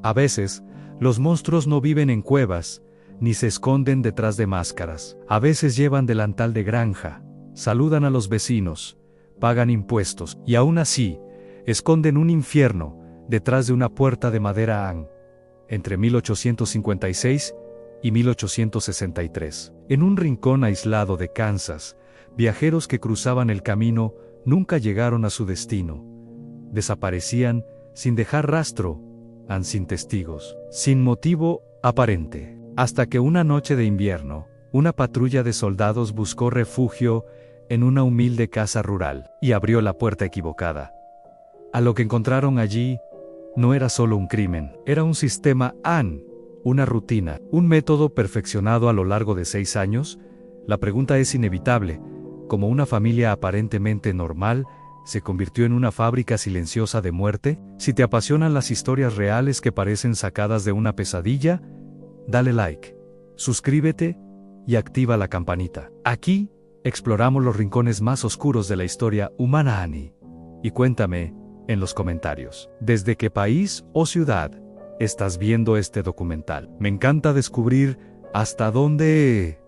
A veces, los monstruos no viven en cuevas, ni se esconden detrás de máscaras. A veces llevan delantal de granja, saludan a los vecinos, pagan impuestos, y aún así, esconden un infierno detrás de una puerta de madera entre 1856 y 1863. En un rincón aislado de Kansas, viajeros que cruzaban el camino nunca llegaron a su destino. Desaparecían sin dejar rastro, sin testigos, sin motivo aparente. Hasta que una noche de invierno, una patrulla de soldados buscó refugio en una humilde casa rural y abrió la puerta equivocada. A lo que encontraron allí no era solo un crimen, era un sistema una rutina, un método perfeccionado a lo largo de 6 años. La pregunta es inevitable: ¿cómo una familia aparentemente normal se convirtió en una fábrica silenciosa de muerte? Si te apasionan las historias reales que parecen sacadas de una pesadilla, dale like, suscríbete y activa la campanita. Aquí exploramos los rincones más oscuros de la historia humana. Y cuéntame en los comentarios, ¿desde qué país o ciudad estás viendo este documental? Me encanta descubrir hasta dónde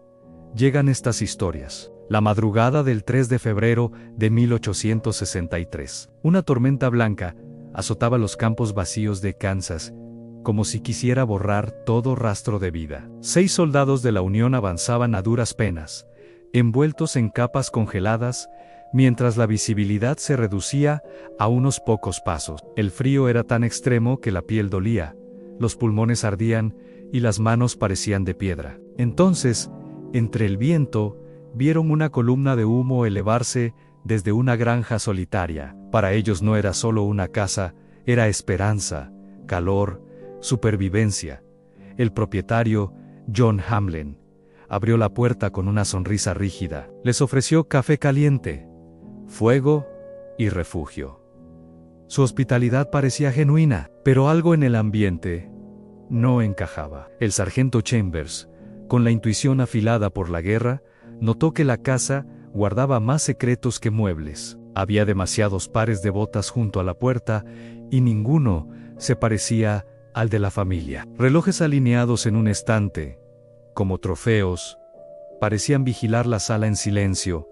llegan estas historias. La madrugada del 3 de febrero de 1863, una tormenta blanca azotaba los campos vacíos de Kansas, como si quisiera borrar todo rastro de vida. 6 soldados de la Unión avanzaban a duras penas, envueltos en capas congeladas, mientras la visibilidad se reducía a unos pocos pasos. El frío era tan extremo que la piel dolía, los pulmones ardían y las manos parecían de piedra. Entonces, entre el viento, vieron una columna de humo elevarse desde una granja solitaria. Para ellos no era solo una casa, era esperanza, calor, supervivencia. El propietario, John Hamlin, abrió la puerta con una sonrisa rígida. Les ofreció café caliente, fuego y refugio. Su hospitalidad parecía genuina, pero algo en el ambiente no encajaba. El sargento Chambers, con la intuición afilada por la guerra, notó que la casa guardaba más secretos que muebles. Había demasiados pares de botas junto a la puerta y ninguno se parecía al de la familia. Relojes alineados en un estante, como trofeos, parecían vigilar la sala en silencio.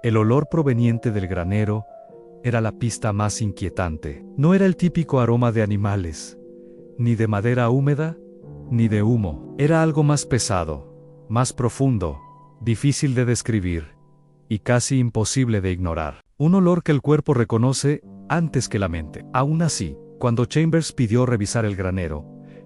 El olor proveniente del granero era la pista más inquietante. No era el típico aroma de animales, ni de madera húmeda, ni de humo. Era algo más pesado, más profundo, difícil de describir, y casi imposible de ignorar. Un olor que el cuerpo reconoce antes que la mente. Aún así, cuando Chambers pidió revisar el granero,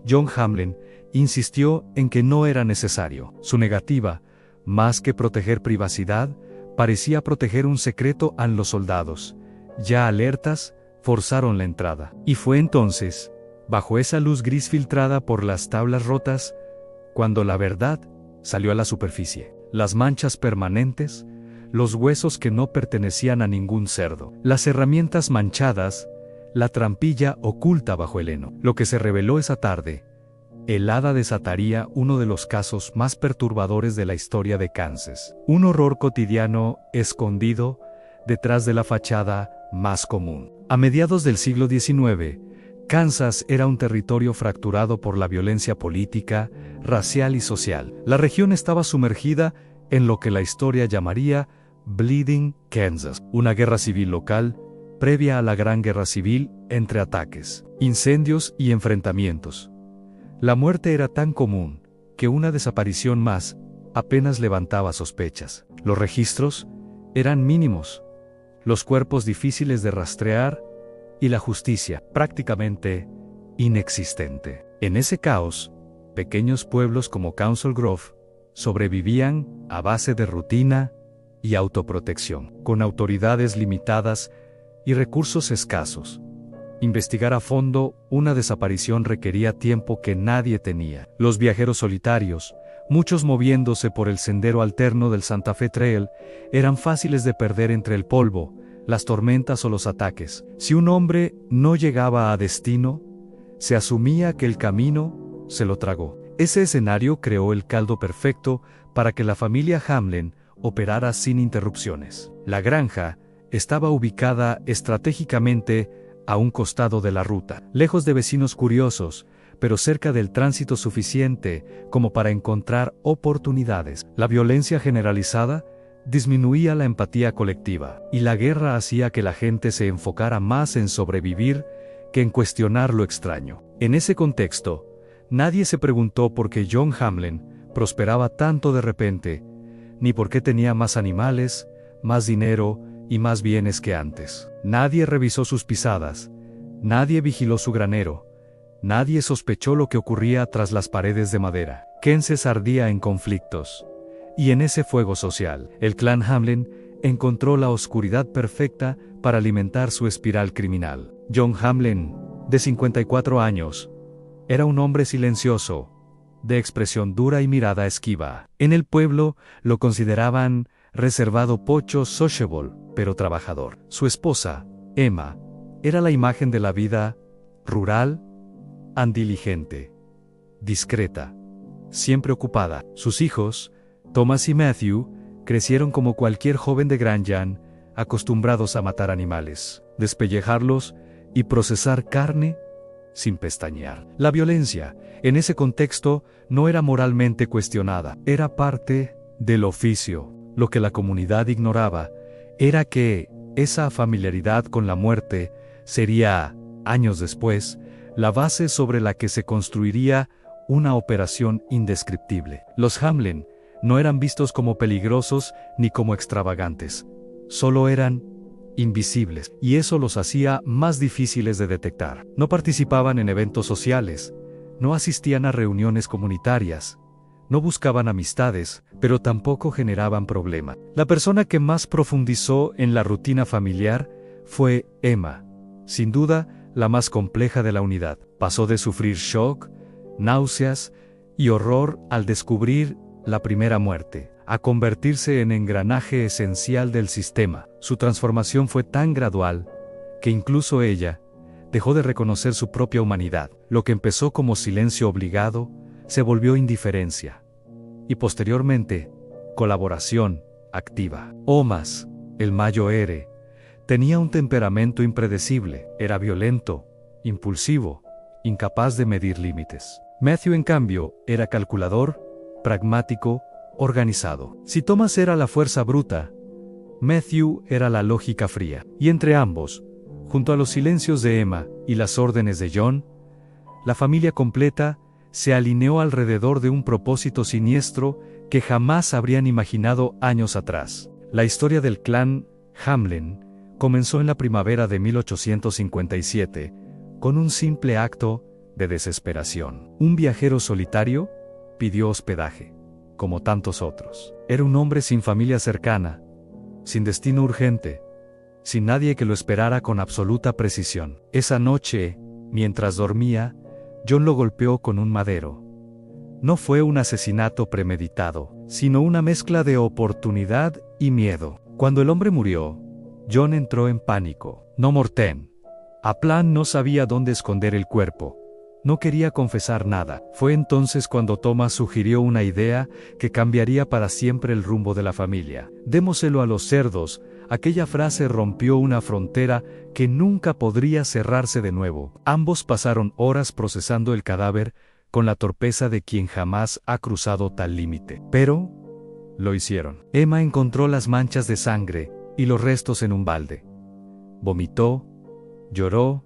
John Hamlin insistió en que no era necesario. Su negativa, más que proteger privacidad, parecía proteger un secreto. Los soldados, ya alertas, forzaron la entrada. Y fue entonces, bajo esa luz gris filtrada por las tablas rotas, cuando la verdad salió a la superficie. Las manchas permanentes, los huesos que no pertenecían a ningún cerdo, las herramientas manchadas, la trampilla oculta bajo el heno. Lo que se reveló esa tarde helada desataría uno de los casos más perturbadores de la historia de Kansas. Un horror cotidiano escondido detrás de la fachada más común. A mediados del siglo XIX, Kansas era un territorio fracturado por la violencia política, racial y social. La región estaba sumergida en lo que la historia llamaría Bleeding Kansas, una guerra civil local previa a la Gran Guerra Civil, entre ataques, incendios y enfrentamientos. La muerte era tan común que una desaparición más apenas levantaba sospechas. Los registros eran mínimos, los cuerpos difíciles de rastrear y la justicia prácticamente inexistente. En ese caos, pequeños pueblos como Council Grove sobrevivían a base de rutina y autoprotección, con autoridades limitadas y recursos escasos. Investigar a fondo una desaparición requería tiempo que nadie tenía. Los viajeros solitarios, muchos moviéndose por el sendero alterno del Santa Fe Trail, eran fáciles de perder entre el polvo, las tormentas o los ataques. Si un hombre no llegaba a destino, se asumía que el camino se lo tragó. Ese escenario creó el caldo perfecto para que la familia Hamlin operara sin interrupciones. La granja estaba ubicada estratégicamente a un costado de la ruta, lejos de vecinos curiosos, pero cerca del tránsito suficiente como para encontrar oportunidades. La violencia generalizada disminuía la empatía colectiva, y la guerra hacía que la gente se enfocara más en sobrevivir que en cuestionar lo extraño. En ese contexto, nadie se preguntó por qué John Hamlin prosperaba tanto de repente, ni por qué tenía más animales, más dinero y más bienes que antes. Nadie revisó sus pisadas, nadie vigiló su granero, nadie sospechó lo que ocurría tras las paredes de madera. Kansas ardía en conflictos, y en ese fuego social, el clan Hamlin encontró la oscuridad perfecta para alimentar su espiral criminal. John Hamlin, de 54 años, era un hombre silencioso, de expresión dura y mirada esquiva. En el pueblo lo consideraban reservado, pocho, sociable, pero trabajador. Su esposa, Emma, era la imagen de la vida rural, diligente, discreta, siempre ocupada. Sus hijos, Thomas y Matthew, crecieron como cualquier joven de Grandjan, acostumbrados a matar animales, despellejarlos y procesar carne sin pestañear. La violencia, en ese contexto, no era moralmente cuestionada, era parte del oficio. Lo que la comunidad ignoraba era que esa familiaridad con la muerte sería, años después, la base sobre la que se construiría una operación indescriptible. Los Hamlin no eran vistos como peligrosos ni como extravagantes, solo eran invisibles, y eso los hacía más difíciles de detectar. No participaban en eventos sociales, no asistían a reuniones comunitarias, no buscaban amistades, pero tampoco generaban problema. La persona que más profundizó en la rutina familiar fue Emma, sin duda la más compleja de la unidad. Pasó de sufrir shock, náuseas y horror al descubrir la primera muerte, a convertirse en engranaje esencial del sistema. Su transformación fue tan gradual que incluso ella dejó de reconocer su propia humanidad. Lo que empezó como silencio obligado se volvió indiferencia y posteriormente colaboración activa. Omas, el mayo Ere, tenía un temperamento impredecible, era violento, impulsivo, incapaz de medir límites. Matthew, en cambio, era calculador, pragmático, organizado. Si Thomas era la fuerza bruta, Matthew era la lógica fría. Y entre ambos, junto a los silencios de Emma y las órdenes de John, la familia completa se alineó alrededor de un propósito siniestro que jamás habrían imaginado años atrás. La historia del clan Hamlin comenzó en la primavera de 1857, con un simple acto de desesperación. Un viajero solitario pidió hospedaje, como tantos otros. Era un hombre sin familia cercana, sin destino urgente, sin nadie que lo esperara con absoluta precisión. Esa noche, mientras dormía, John lo golpeó con un madero. No fue un asesinato premeditado, sino una mezcla de oportunidad y miedo. Cuando el hombre murió, John entró en pánico. No mortem. Aplan no sabía dónde esconder el cuerpo. No quería confesar nada. Fue entonces cuando Thomas sugirió una idea que cambiaría para siempre el rumbo de la familia. Démoselo a los cerdos. Aquella frase rompió una frontera que nunca podría cerrarse de nuevo. Ambos pasaron horas procesando el cadáver con la torpeza de quien jamás ha cruzado tal límite. Pero lo hicieron. Emma encontró las manchas de sangre y los restos en un balde. Vomitó, lloró,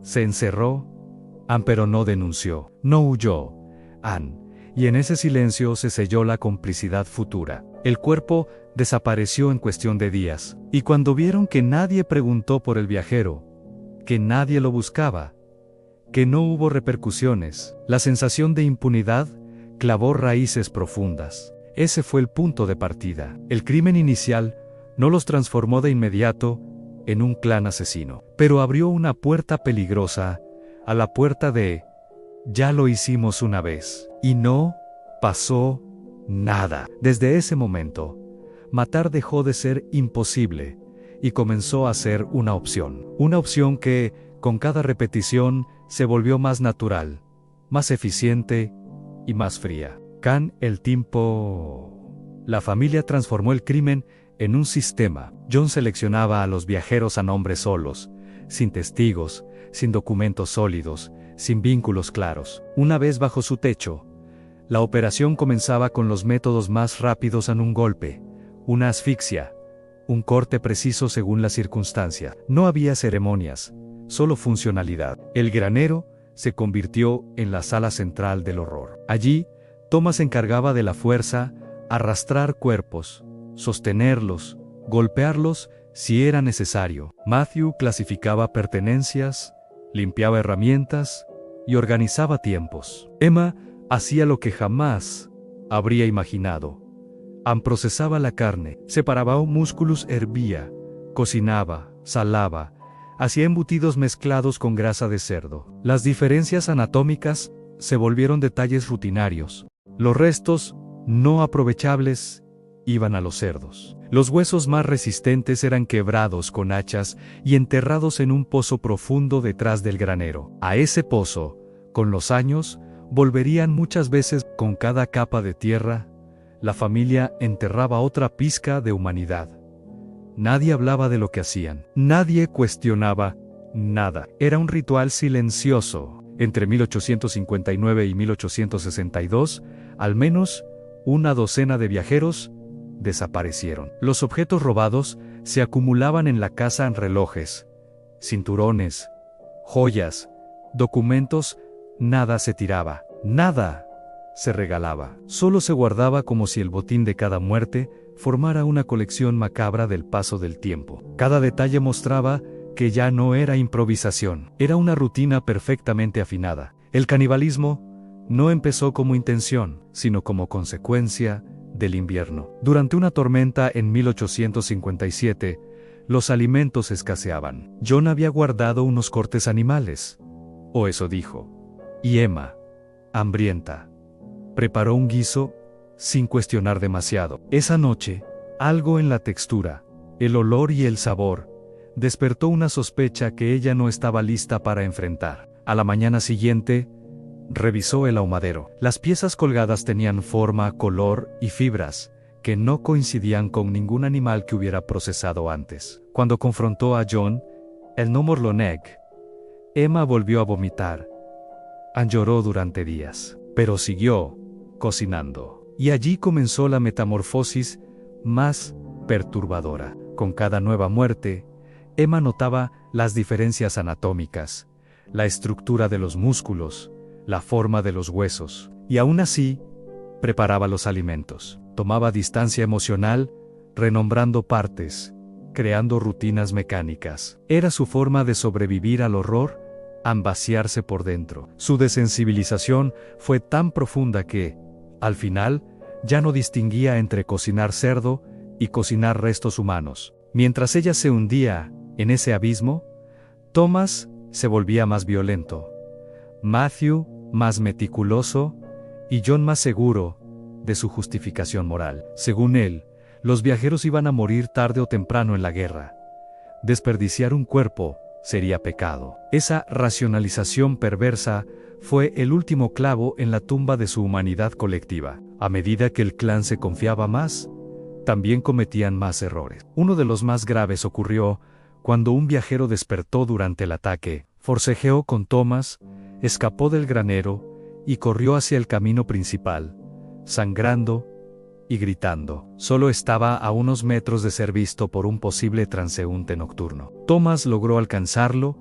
se encerró, pero no denunció, no huyó, y en ese silencio se selló la complicidad futura. El cuerpo desapareció en cuestión de días, y cuando vieron que nadie preguntó por el viajero, que nadie lo buscaba, que no hubo repercusiones, la sensación de impunidad clavó raíces profundas. Ese fue el punto de partida. El crimen inicial no los transformó de inmediato en un clan asesino, pero abrió una puerta peligrosa a la puerta de «ya lo hicimos una vez», y no pasó nada. Desde ese momento, matar dejó de ser imposible y comenzó a ser una opción que, con cada repetición, se volvió más natural, más eficiente y más fría. El tiempo. La familia transformó el crimen en un sistema. John seleccionaba a los viajeros a nombres solos, sin testigos, sin documentos sólidos, sin vínculos claros. Una vez bajo su techo, la operación comenzaba con los métodos más rápidos en un golpe, una asfixia, un corte preciso según la circunstancia. No había ceremonias, solo funcionalidad. El granero se convirtió en la sala central del horror. Allí, Thomas se encargaba de la fuerza, arrastrar cuerpos, sostenerlos, golpearlos si era necesario. Matthew clasificaba pertenencias, limpiaba herramientas y organizaba tiempos. Emma hacía lo que jamás habría imaginado. Procesaba la carne, separaba músculos, hervía, cocinaba, salaba, hacía embutidos mezclados con grasa de cerdo. Las diferencias anatómicas se volvieron detalles rutinarios. Los restos no aprovechables iban a los cerdos. Los huesos más resistentes eran quebrados con hachas y enterrados en un pozo profundo detrás del granero. A ese pozo, con los años, volverían muchas veces. Con cada capa de tierra, la familia enterraba otra pizca de humanidad. Nadie hablaba de lo que hacían. Nadie cuestionaba nada. Era un ritual silencioso. Entre 1859 y 1862, al menos una docena de viajeros desaparecieron. Los objetos robados se acumulaban en la casa en relojes, cinturones, joyas, documentos. Nada se tiraba, nada se regalaba. Solo se guardaba como si el botín de cada muerte formara una colección macabra del paso del tiempo. Cada detalle mostraba que ya no era improvisación, era una rutina perfectamente afinada. El canibalismo no empezó como intención, sino como consecuencia del invierno. Durante una tormenta en 1857, los alimentos escaseaban. John había guardado unos cortes animales, o eso dijo. Y Emma, hambrienta, preparó un guiso sin cuestionar demasiado. Esa noche, algo en la textura, el olor y el sabor, despertó una sospecha que ella no estaba lista para enfrentar. A la mañana siguiente, revisó el ahumadero. Las piezas colgadas tenían forma, color y fibras que no coincidían con ningún animal que hubiera procesado antes. Cuando confrontó a John, él no lo negó. Emma volvió a vomitar. Lloró durante días, pero siguió cocinando. Y allí comenzó la metamorfosis más perturbadora. Con cada nueva muerte, Emma notaba las diferencias anatómicas, la estructura de los músculos, la forma de los huesos, y aún así, preparaba los alimentos. Tomaba distancia emocional, renombrando partes, creando rutinas mecánicas. Era su forma de sobrevivir al horror, vaciarse por dentro. Su desensibilización fue tan profunda que, al final, ya no distinguía entre cocinar cerdo y cocinar restos humanos. Mientras ella se hundía en ese abismo, Thomas se volvía más violento, Matthew más meticuloso y John más seguro de su justificación moral. Según él, los viajeros iban a morir tarde o temprano en la guerra. Desperdiciar un cuerpo sería pecado. Esa racionalización perversa fue el último clavo en la tumba de su humanidad colectiva. A medida que el clan se confiaba más, también cometían más errores. Uno de los más graves ocurrió cuando un viajero despertó durante el ataque, forcejeó con Thomas, escapó del granero y corrió hacia el camino principal, sangrando y gritando. Solo estaba a unos metros de ser visto por un posible transeúnte nocturno. Thomas logró alcanzarlo,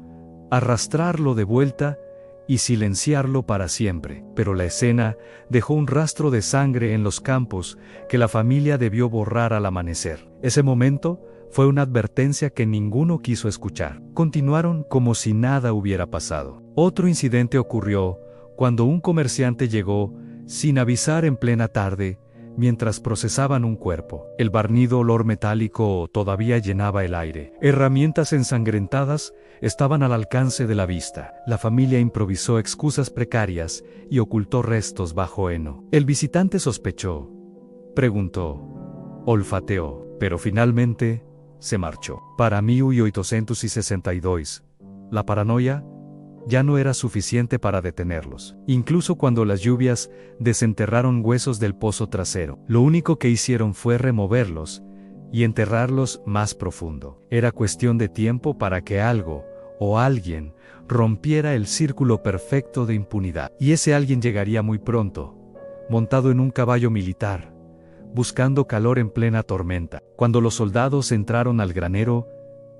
arrastrarlo de vuelta y silenciarlo para siempre, pero la escena dejó un rastro de sangre en los campos que la familia debió borrar al amanecer. Ese momento fue una advertencia que ninguno quiso escuchar. Continuaron como si nada hubiera pasado. Otro incidente ocurrió cuando un comerciante llegó sin avisar en plena tarde, mientras procesaban un cuerpo. El barnido olor metálico todavía llenaba el aire. Herramientas ensangrentadas estaban al alcance de la vista. La familia improvisó excusas precarias y ocultó restos bajo heno. El visitante sospechó, preguntó, olfateó, pero finalmente se marchó. Para 1862, la paranoia ya no era suficiente para detenerlos. Incluso cuando las lluvias desenterraron huesos del pozo trasero, lo único que hicieron fue removerlos y enterrarlos más profundo. Era cuestión de tiempo para que algo o alguien rompiera el círculo perfecto de impunidad. Y ese alguien llegaría muy pronto, montado en un caballo militar, buscando calor en plena tormenta. Cuando los soldados entraron al granero,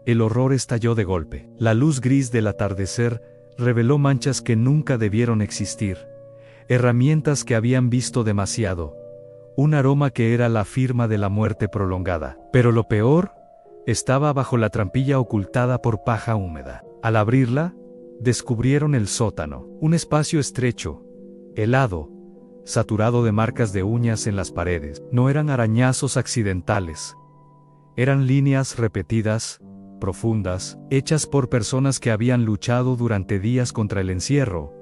el horror estalló de golpe. La luz gris del atardecer reveló manchas que nunca debieron existir, herramientas que habían visto demasiado, un aroma que era la firma de la muerte prolongada. Pero lo peor estaba bajo la trampilla ocultada por paja húmeda. Al abrirla, descubrieron el sótano, un espacio estrecho, helado, saturado de marcas de uñas en las paredes. No eran arañazos accidentales, eran líneas repetidas, profundas, hechas por personas que habían luchado durante días contra el encierro,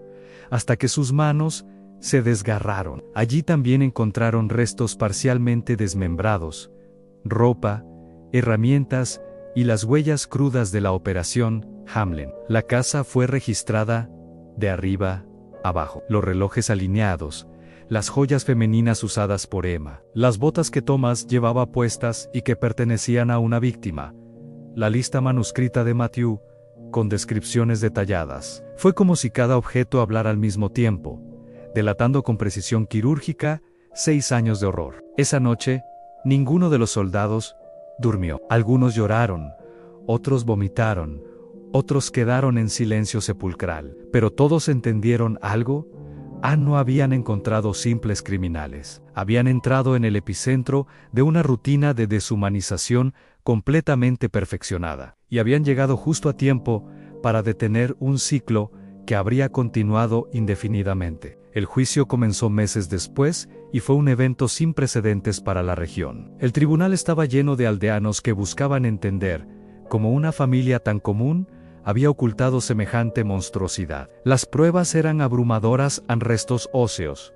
hasta que sus manos se desgarraron. Allí también encontraron restos parcialmente desmembrados, ropa, herramientas y las huellas crudas de la operación Hamlin. La casa fue registrada de arriba abajo. Los relojes alineados, las joyas femeninas usadas por Emma, las botas que Thomas llevaba puestas y que pertenecían a una víctima, la lista manuscrita de Matthew, con descripciones detalladas. Fue como si cada objeto hablara al mismo tiempo, delatando con precisión quirúrgica 6 años de horror. Esa noche, ninguno de los soldados durmió. Algunos lloraron, otros vomitaron, otros quedaron en silencio sepulcral. Pero todos entendieron algo. No habían encontrado simples criminales. Habían entrado en el epicentro de una rutina de deshumanización completamente perfeccionada. Y habían llegado justo a tiempo para detener un ciclo que habría continuado indefinidamente. El juicio comenzó meses después y fue un evento sin precedentes para la región. El tribunal estaba lleno de aldeanos que buscaban entender cómo una familia tan común había ocultado semejante monstruosidad. Las pruebas eran abrumadoras: restos óseos,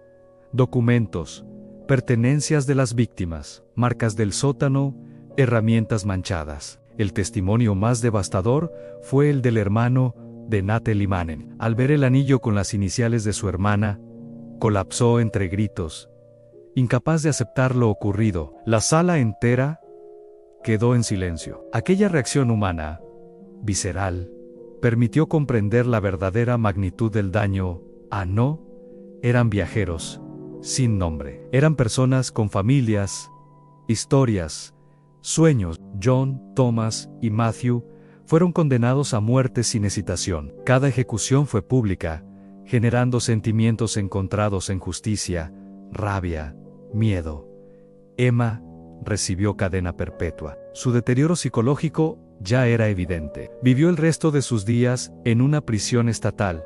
documentos, pertenencias de las víctimas, marcas del sótano, herramientas manchadas. El testimonio más devastador fue el del hermano de Natalie Mannen. Al ver el anillo con las iniciales de su hermana, colapsó entre gritos, incapaz de aceptar lo ocurrido. La sala entera quedó en silencio. Aquella reacción humana, visceral, permitió comprender la verdadera magnitud del daño. No eran viajeros sin nombre. Eran personas con familias, historias, sueños. John, Thomas y Matthew fueron condenados a muerte sin hesitación. Cada ejecución fue pública, generando sentimientos encontrados en justicia, rabia, miedo. Emma recibió cadena perpetua. Su deterioro psicológico ya era evidente. Vivió el resto de sus días en una prisión estatal,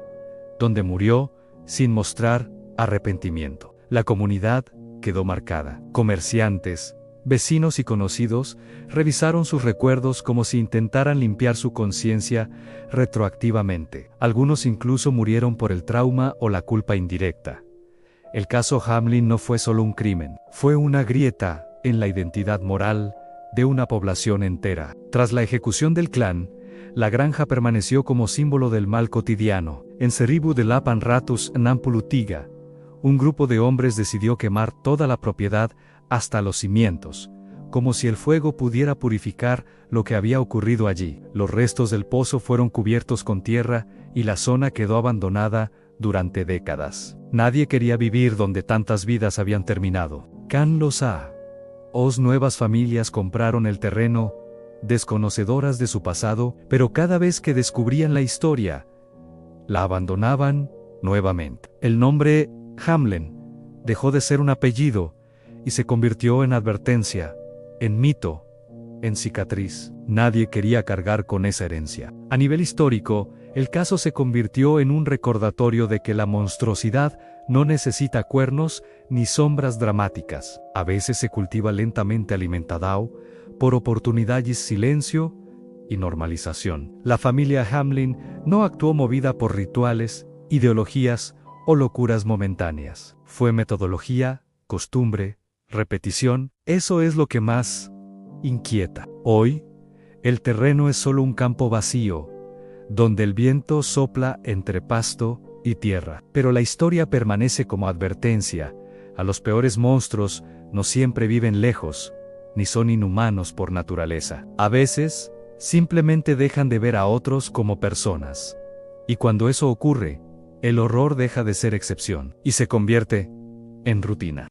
donde murió sin mostrar arrepentimiento. La comunidad quedó marcada. Comerciantes, vecinos y conocidos revisaron sus recuerdos como si intentaran limpiar su conciencia retroactivamente. Algunos incluso murieron por el trauma o la culpa indirecta. El caso Hamlin no fue solo un crimen, fue una grieta en la identidad moral de una población entera. Tras la ejecución del clan, la granja permaneció como símbolo del mal cotidiano. En Cerribu de Lapan Ratus Nampulutiga, un grupo de hombres decidió quemar toda la propiedad hasta los cimientos, como si el fuego pudiera purificar lo que había ocurrido allí. Los restos del pozo fueron cubiertos con tierra y la zona quedó abandonada durante décadas. Nadie quería vivir donde tantas vidas habían terminado. Can Losa. Nuevas familias compraron el terreno, desconocedoras de su pasado, pero cada vez que descubrían la historia, la abandonaban nuevamente. El nombre Hamlin dejó de ser un apellido y se convirtió en advertencia, en mito, en cicatriz. Nadie quería cargar con esa herencia. A nivel histórico, el caso se convirtió en un recordatorio de que la monstruosidad no necesita cuernos ni sombras dramáticas. A veces se cultiva lentamente alimentado por oportunidad y silencio y normalización. La familia Hamlin no actuó movida por rituales, ideologías o locuras momentáneas. Fue metodología, costumbre, repetición. Eso es lo que más inquieta. Hoy, el terreno es solo un campo vacío, donde el viento sopla entre pasto y tierra. Pero la historia permanece como advertencia. A los peores monstruos no siempre viven lejos, ni son inhumanos por naturaleza. A veces, Simplemente dejan de ver a otros como personas. Y cuando eso ocurre, el horror deja de ser excepción y se convierte en rutina.